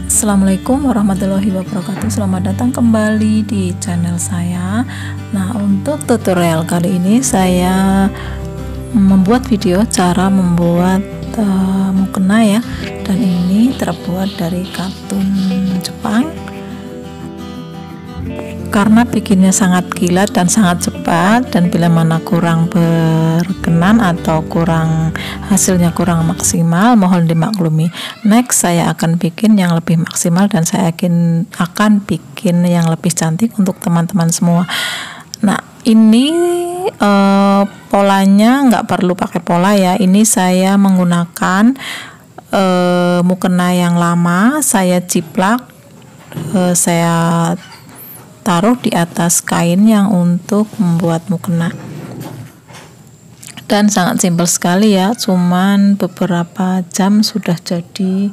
Assalamualaikum warahmatullahi wabarakatuh. Selamat datang kembali di channel saya. Nah, untuk tutorial kali ini saya membuat video cara membuat mukena ya, dan ini terbuat dari katun Jepang. Karena bikinnya sangat kilat dan sangat cepat, dan bila mana kurang berkenan atau hasilnya kurang maksimal, mohon dimaklumi. Next saya akan bikin yang lebih maksimal, dan saya akan bikin yang lebih cantik untuk teman-teman semua. Nah, ini polanya nggak perlu pakai pola ya. Ini saya menggunakan mukena yang lama, saya jiplak, saya taruh di atas kain yang untuk membuat mukena, dan sangat simpel sekali ya, cuman beberapa jam sudah jadi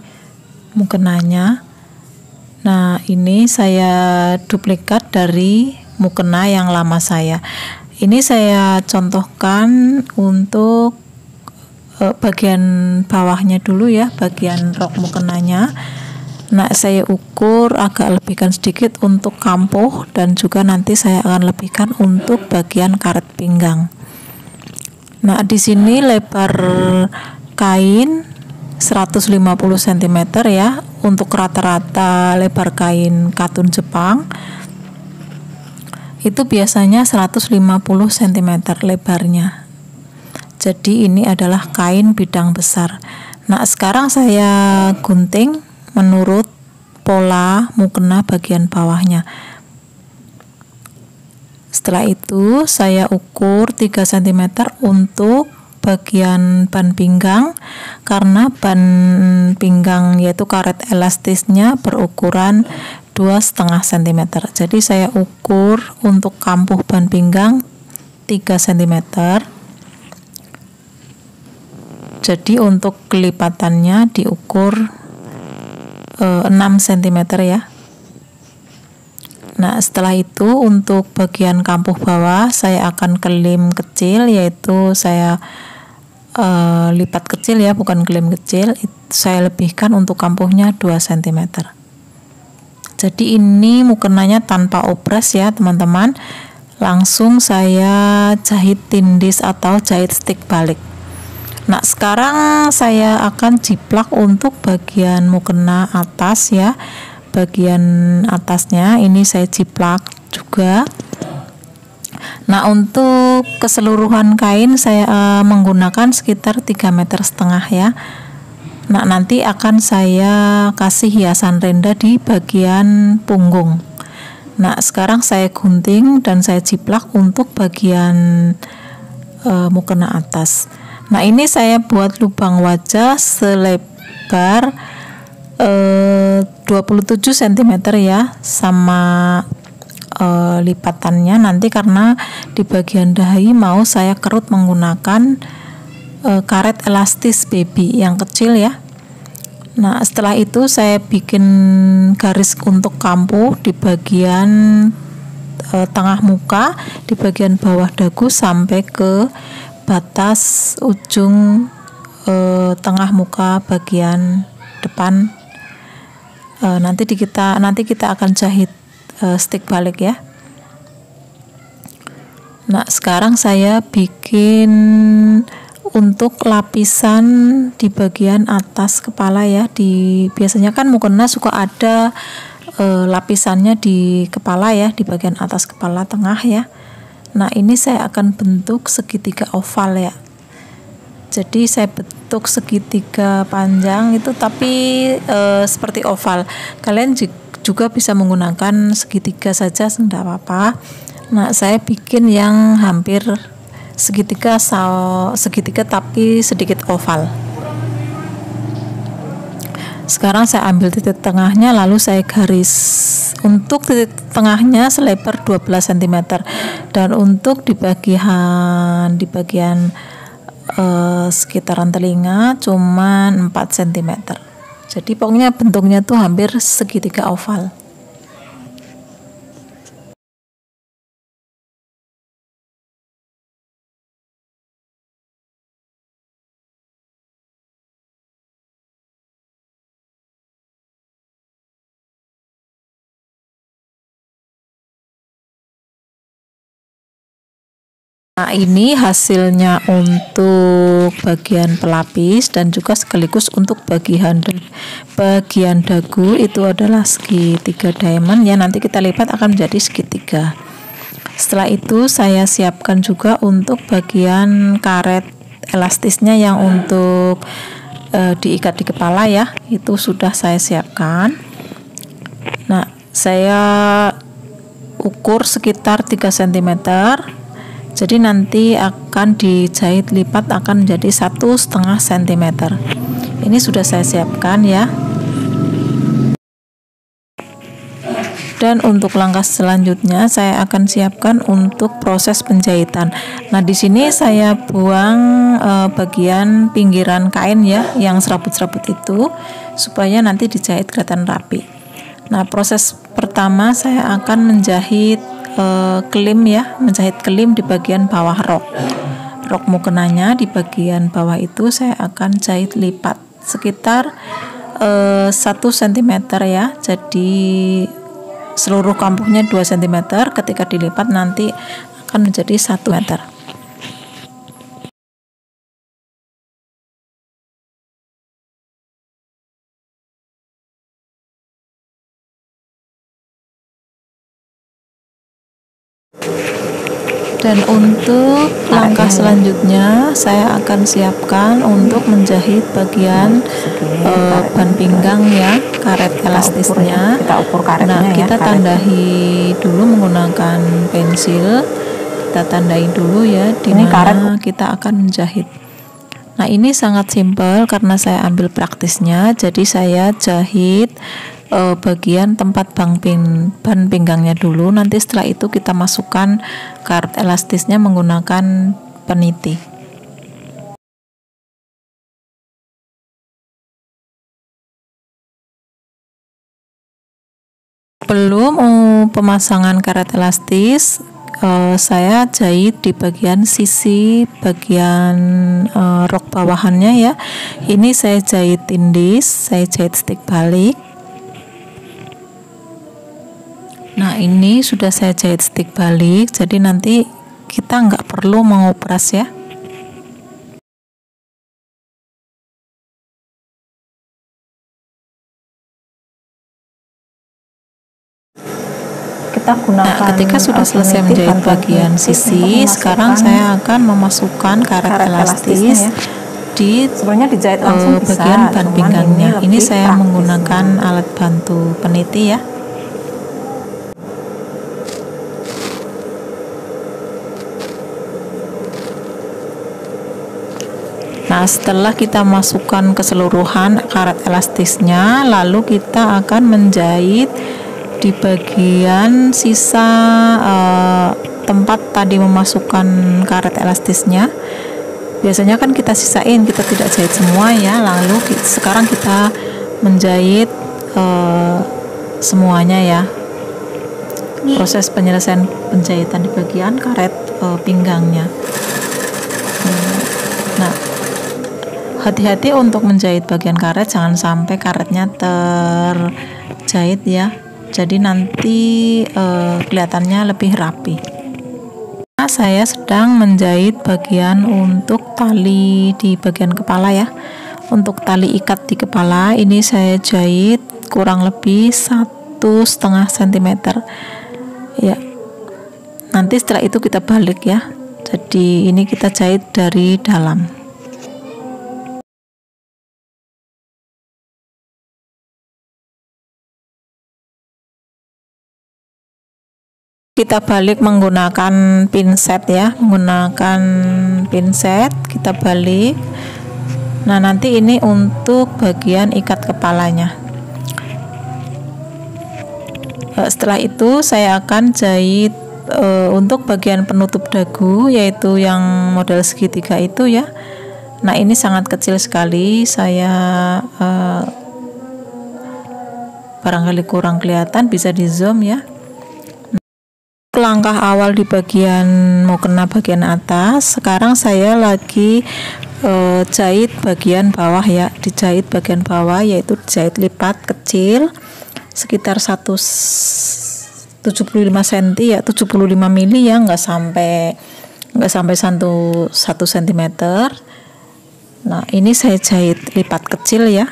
mukenanya. Nah, ini saya duplikat dari mukena yang lama saya. Ini saya contohkan untuk bagian bawahnya dulu ya, bagian rok mukenanya. Nah, saya ukur agak lebihkan sedikit untuk kampuh, dan juga nanti saya akan lebihkan untuk bagian karet pinggang. Nah, di sini lebar kain 150 cm ya, untuk rata-rata lebar kain katun Jepang itu biasanya 150 cm lebarnya. Jadi ini adalah kain bidang besar. Nah, sekarang saya gunting menurut pola mukena bagian bawahnya. Setelah itu saya ukur 3 cm untuk bagian ban pinggang, karena ban pinggang yaitu karet elastisnya berukuran 2,5 cm. Jadi saya ukur untuk kampuh ban pinggang 3 cm. Jadi untuk kelipatannya diukur 6 cm ya. Nah, setelah itu untuk bagian kampuh bawah saya akan kelim kecil, yaitu saya lipat kecil ya, bukan kelim kecil. Saya lebihkan untuk kampuhnya 2 cm. Jadi ini mukenanya tanpa opres ya teman-teman, langsung saya jahit tindis atau jahit stick balik. Nah, sekarang saya akan jiplak untuk bagian mukena atas ya. Bagian atasnya ini saya jiplak juga. Nah, untuk keseluruhan kain saya menggunakan sekitar 3,5 meter ya. Nah, nanti akan saya kasih hiasan renda di bagian punggung. Nah, sekarang saya gunting dan saya jiplak untuk bagian mukena atas. Nah, ini saya buat lubang wajah selebar 27 cm ya, sama lipatannya nanti, karena di bagian dahi mau saya kerut menggunakan karet elastis baby yang kecil ya. Nah, setelah itu saya bikin garis untuk kampuh di bagian tengah muka, di bagian bawah dagu sampai ke batas ujung tengah muka bagian depan. Nanti kita akan jahit stick balik ya. Nah, sekarang saya bikin untuk lapisan di bagian atas kepala ya. Biasanya kan mukena suka ada lapisannya di kepala ya, di bagian atas kepala tengah ya. Nah, ini saya akan bentuk segitiga oval ya. Jadi saya bentuk segitiga panjang itu, tapi seperti oval. Kalian juga bisa menggunakan segitiga saja, tidak apa-apa. Nah, saya bikin yang hampir segitiga tapi sedikit oval. Sekarang saya ambil titik tengahnya, lalu saya garis. Untuk titik tengahnya selebar 12 cm, dan untuk di bagian sekitaran telinga cuman 4 cm. Jadi pokoknya bentuknya tuh hampir segitiga oval. Nah, ini hasilnya untuk bagian pelapis dan juga sekaligus untuk bagian dagu itu adalah segitiga diamond ya, nanti kita lipat akan menjadi segitiga. Setelah itu saya siapkan juga untuk bagian karet elastisnya yang untuk diikat di kepala ya, itu sudah saya siapkan. Nah, saya ukur sekitar 3 cm. Jadi nanti akan dijahit lipat akan menjadi 1,5 cm. Ini sudah saya siapkan ya. Dan untuk langkah selanjutnya saya akan siapkan untuk proses penjahitan. Nah, di sini saya buang bagian pinggiran kain ya, yang serabut-serabut itu supaya nanti dijahit kelihatan rapi. Nah, proses pertama saya akan menjahit kelim ya, menjahit kelim di bagian bawah rok mukenanya. Di bagian bawah itu saya akan jahit lipat sekitar 1 cm ya, jadi seluruh kampuhnya 2 cm, ketika dilipat nanti akan menjadi 1 meter. Dan untuk langkah selanjutnya saya akan siapkan untuk menjahit bagian ban pinggang ya, karet elastisnya. Nah, kita tandahi dulu menggunakan pensil, kita tandai dulu ya di mana kita akan menjahit. Nah, ini sangat simpel karena saya ambil praktisnya, jadi saya jahit bagian tempat ban pinggangnya dulu, nanti setelah itu kita masukkan karet elastisnya menggunakan peniti. Belum pemasangan karet elastis, saya jahit di bagian sisi bagian rok bawahannya ya. Ini saya jahit tindis, saya jahit stik balik. Nah, ini sudah saya jahit stik balik, jadi nanti kita nggak perlu mengopras ya. Kita gunakan. Nah, ketika sudah selesai menjahit bagian sisi, sekarang saya akan memasukkan karet elastis di dijahit langsung bagian ban pinggangnya. Ini saya menggunakan alat bantu peniti ya. Nah, setelah kita masukkan keseluruhan karet elastisnya, lalu kita akan menjahit di bagian sisa tempat tadi memasukkan karet elastisnya. Biasanya kan kita sisain, kita tidak jahit semua ya. Lalu sekarang kita menjahit semuanya ya. Proses penyelesaian penjahitan di bagian karet pinggangnya. Nah, hati-hati untuk menjahit bagian karet, jangan sampai karetnya terjahit ya, jadi nanti kelihatannya lebih rapi. Nah, saya sedang menjahit bagian untuk tali di bagian kepala ya. Untuk tali ikat di kepala ini saya jahit kurang lebih 1,5 cm ya. Nanti setelah itu kita balik ya, jadi ini kita jahit dari dalam. Kita balik menggunakan pinset ya, menggunakan pinset kita balik. Nah, nanti ini untuk bagian ikat kepalanya. Setelah itu saya akan jahit untuk bagian penutup dagu, yaitu yang model segitiga itu ya. Nah, ini sangat kecil sekali, saya barangkali kurang kelihatan, bisa di zoom ya. Langkah awal di bagian mukena bagian atas, sekarang saya lagi jahit bagian bawah ya, dijahit bagian bawah, yaitu jahit lipat kecil sekitar 175 cm ya, 75 mili ya, nggak sampai nggak sampai 1 cm. Nah, ini saya jahit lipat kecil ya,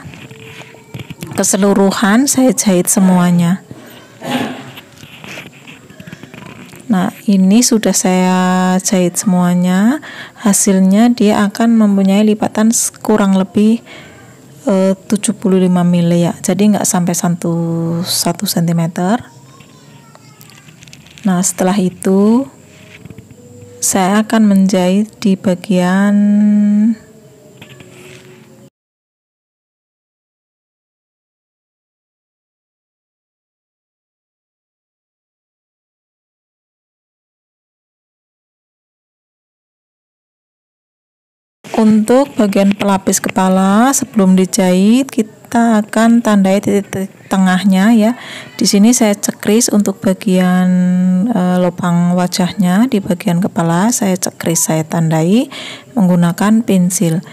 keseluruhan saya jahit semuanya. Nah, ini sudah saya jahit semuanya. Hasilnya dia akan mempunyai lipatan kurang lebih 75 mili ya, jadi nggak sampai 1 cm. Nah, setelah itu saya akan menjahit di bagian untuk bagian pelapis kepala. Sebelum dijahit, kita akan tandai titik tengahnya ya. Di sini saya cekris untuk bagian lubang wajahnya. Di bagian kepala saya cekris, saya tandai menggunakan pensil.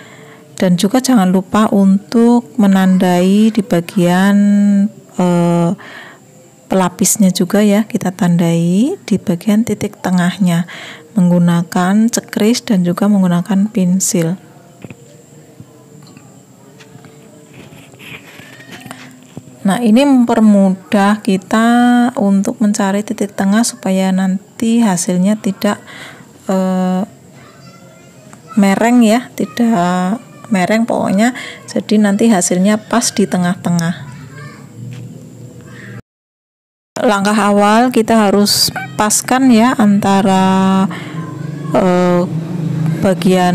Dan juga jangan lupa untuk menandai di bagian pelapisnya juga ya, kita tandai di bagian titik tengahnya menggunakan cekris dan juga menggunakan pensil. Nah, ini mempermudah kita untuk mencari titik tengah supaya nanti hasilnya tidak mereng ya, tidak mereng pokoknya, jadi nanti hasilnya pas di tengah-tengah. Langkah awal kita harus paskan ya antara bagian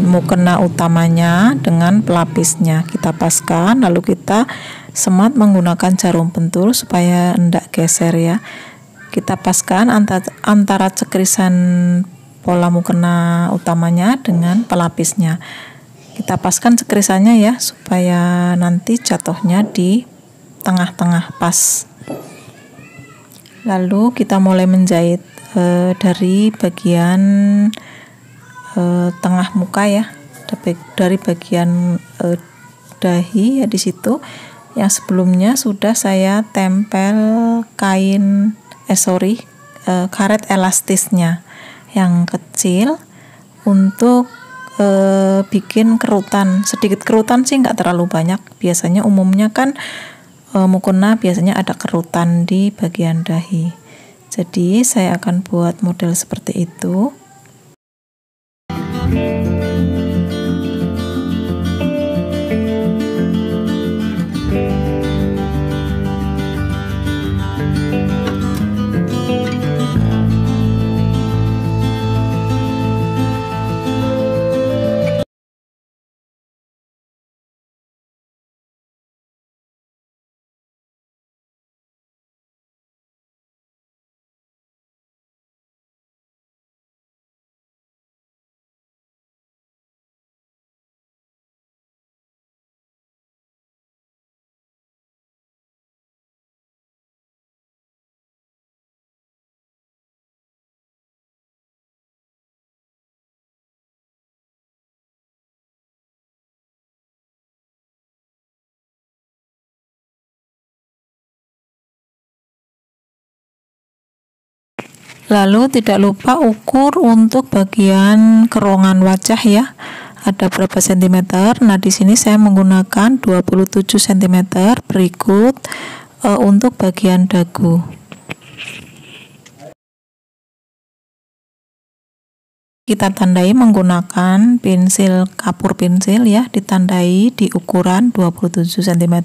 mukena utamanya dengan pelapisnya. Kita paskan, lalu kita semat menggunakan jarum pentul supaya tidak geser ya. Kita paskan antara cekrisan pola mukena utamanya dengan pelapisnya. Kita paskan cekrisannya ya, supaya nanti jatuhnya di tengah-tengah pas. Lalu kita mulai menjahit dari bagian tengah muka ya, dari bagian dahi ya, di situ yang sebelumnya sudah saya tempel karet elastisnya yang kecil untuk bikin kerutan, sedikit kerutan sih, nggak terlalu banyak. Biasanya umumnya kan mukena biasanya ada kerutan di bagian dahi. Jadi saya akan buat model seperti itu. Lalu tidak lupa ukur untuk bagian kerongkan wajah ya. Ada berapa sentimeter? Nah, di sini saya menggunakan 27 cm. Berikut untuk bagian dagu. Kita tandai menggunakan kapur pensil ya, ditandai di ukuran 27 cm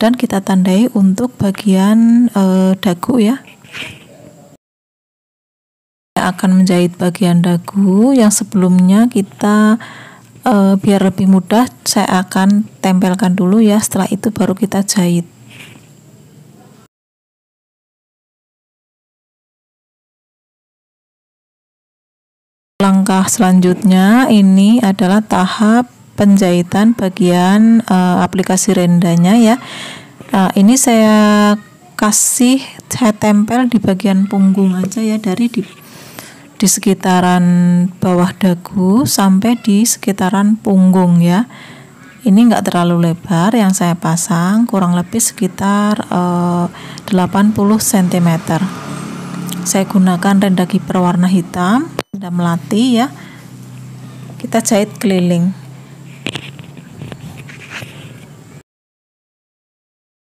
dan kita tandai untuk bagian dagu ya. Akan menjahit bagian dagu yang sebelumnya kita biar lebih mudah saya akan tempelkan dulu ya, setelah itu baru kita jahit. Langkah selanjutnya ini adalah tahap penjahitan bagian aplikasi rendanya ya. Nah, ini saya tempel di bagian punggung aja ya, dari di sekitaran bawah dagu sampai di sekitaran punggung ya. Ini enggak terlalu lebar, yang saya pasang kurang lebih sekitar 80 cm. Saya gunakan renda kiper warna hitam. renda melati ya, kita jahit keliling.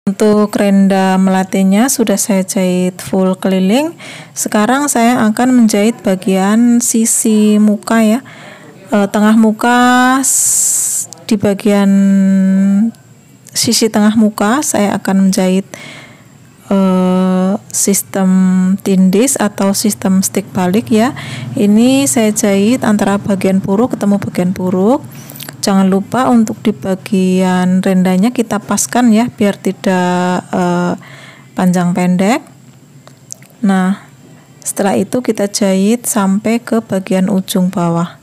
Untuk renda melatinya sudah saya jahit full keliling. Sekarang saya akan menjahit bagian sisi muka ya, tengah muka. Di bagian sisi tengah muka saya akan menjahit sistem tindis atau sistem stick balik ya. Ini saya jahit antara bagian puruk ketemu bagian puruk. Jangan lupa untuk di bagian rendanya kita paskan ya, biar tidak panjang pendek. Nah, setelah itu kita jahit sampai ke bagian ujung bawah.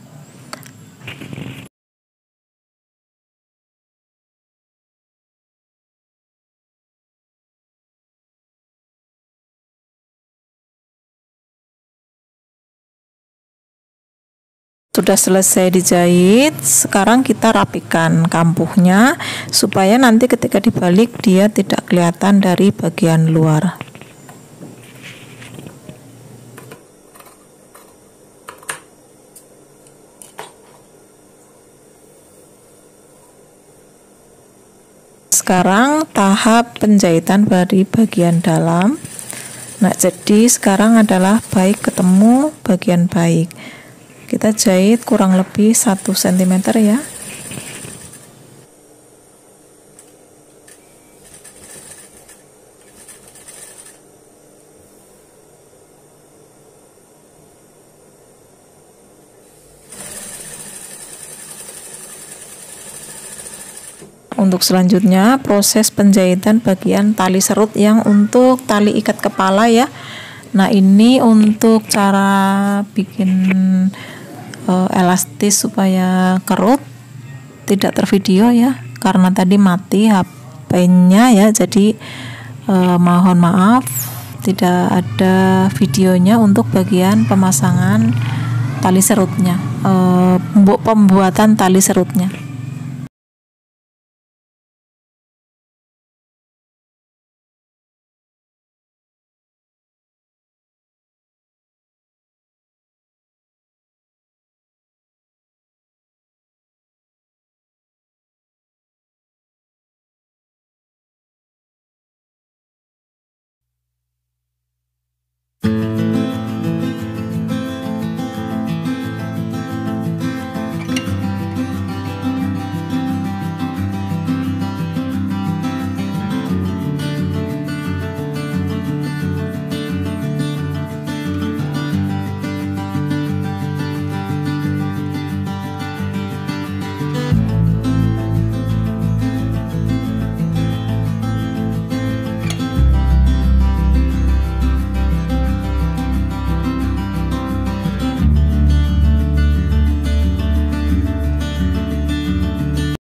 Sudah selesai dijahit, sekarang kita rapikan kampuhnya supaya nanti ketika dibalik dia tidak kelihatan dari bagian luar. Sekarang tahap penjahitan dari bagian dalam. Nah, jadi sekarang adalah baik ketemu bagian baik. Kita jahit kurang lebih 1 cm ya. Untuk selanjutnya proses penjahitan bagian tali serut yang untuk tali ikat kepala ya. Nah, ini untuk cara bikin elastis supaya kerut, tidak tervideo ya, karena tadi mati HP-nya ya, jadi mohon maaf tidak ada videonya untuk bagian pemasangan tali serutnya, pembuatan tali serutnya.